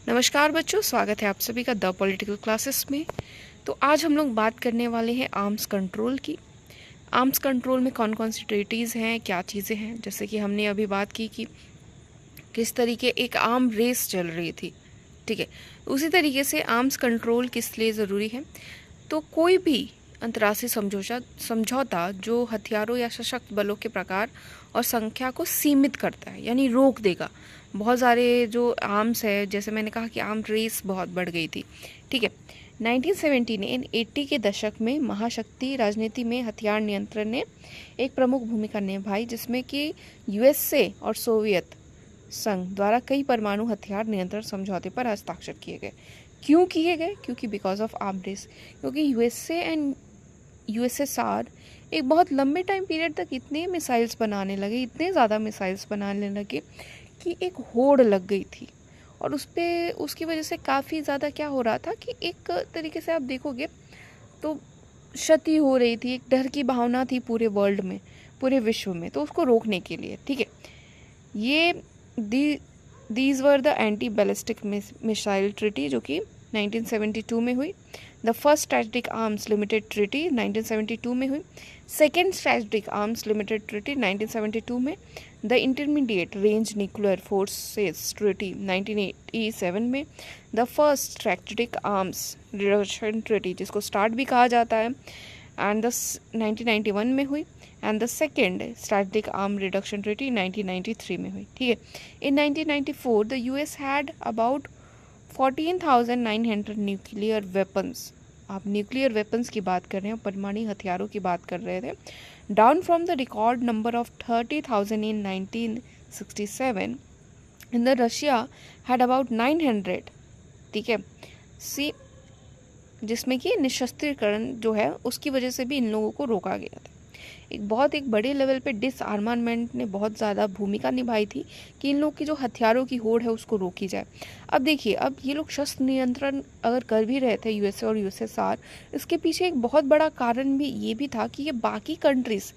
नमस्कार बच्चों, स्वागत है आप सभी का द पॉलिटिकल क्लासेस में। तो आज हम लोग बात करने वाले हैं आर्म्स कंट्रोल की। आर्म्स कंट्रोल में कौन कौन सी ट्रीटीज़ हैं, क्या चीज़ें हैं। जैसे कि हमने अभी बात की कि किस तरीके एक आर्म रेस चल रही थी, ठीक है। उसी तरीके से आर्म्स कंट्रोल किस लिए ज़रूरी है। तो कोई भी अंतर्राष्ट्रीय समझौता जो हथियारों या सशक्त बलों के प्रकार और संख्या को सीमित करता है, यानी रोक देगा। बहुत सारे जो आर्म्स है, जैसे मैंने कहा कि आर्म रेस बहुत बढ़ गई थी, ठीक है। 1970 के दशक में महाशक्ति राजनीति में हथियार नियंत्रण ने एक प्रमुख भूमिका निभाई, जिसमें कि यूएसए और सोवियत संघ द्वारा कई परमाणु हथियार नियंत्रण समझौते पर हस्ताक्षर किए गए। क्यों किए गए? क्योंकि बिकॉज ऑफ आर्म रेस। क्योंकि यूएसए एंड यूएसएसआर एक बहुत लंबे टाइम पीरियड तक इतने मिसाइल्स बनाने लगे, इतने ज़्यादा मिसाइल्स बनाने लगे कि एक होड़ लग गई थी। और उसकी वजह से काफ़ी ज़्यादा क्या हो रहा था कि एक तरीके से आप देखोगे तो क्षति हो रही थी, एक डर की भावना थी पूरे वर्ल्ड में, पूरे विश्व में। तो उसको रोकने के लिए, ठीक है, ये these were the anti ballistic missile treaty जो कि 1972 में हुई। The first strategic arms limited treaty 1972 में हुई। Second strategic arms limited treaty 1972 में। The intermediate range nuclear forces treaty 1987 में। The first strategic arms reduction treaty, जिसको स्टार्ट भी कहा जाता है, एंड द 1991 में हुई। And the second strategic arm reduction treaty 1993 में हुई, ठीक है। इन 1994 the US had about 14,900 nuclear weapons. आप न्यूक्लियर वेपन्स की बात कर रहे हैं, परमाणु हथियारों की बात कर रहे थे। Down from the record number of 30,000 in 1967। In the Russia had about 900, ठीक है। सी जिसमें कि निशस्त्रीकरण जो है उसकी वजह से भी इन लोगों को रोका गया था। एक बड़े लेवल पे डिसआर्मामेंट ने बहुत ज़्यादा भूमिका निभाई थी कि इन लोग की जो हथियारों की होड़ है उसको रोकी जाए। अब देखिए, अब ये लोग शस्त्र नियंत्रण अगर कर भी रहे थे यूएसए और यूएसएसआर, इसके पीछे एक बहुत बड़ा कारण भी ये भी था कि ये बाकी कंट्रीज़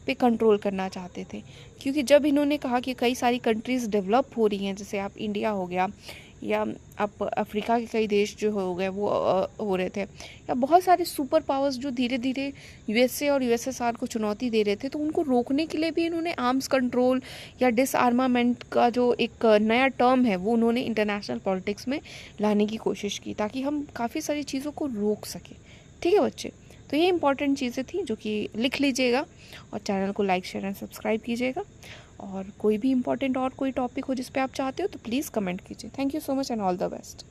पे कंट्रोल करना चाहते थे। क्योंकि जब इन्होंने कहा कि कई सारी कंट्रीज़ डेवलप हो रही हैं, जैसे आप इंडिया हो गया, या आप अफ्रीका के कई देश जो हो गए वो हो रहे थे, या बहुत सारे सुपर पावर्स जो धीरे धीरे यूएसए और यूएसएसआर को चुनौती दे रहे थे, तो उनको रोकने के लिए भी इन्होंने आर्म्स कंट्रोल या डिसआर्मामेंट का जो एक नया टर्म है वो उन्होंने इंटरनेशनल पॉलिटिक्स में लाने की कोशिश की, ताकि हम काफ़ी सारी चीज़ों को रोक सकें, ठीक है बच्चे। तो ये इंपॉर्टेंट चीज़ें थी जो कि लिख लीजिएगा, और चैनल को लाइक शेयर एंड सब्सक्राइब कीजिएगा। और कोई भी इंपॉर्टेंट और कोई टॉपिक हो जिस पे आप चाहते हो तो प्लीज़ कमेंट कीजिए। Thank you so much and all the best.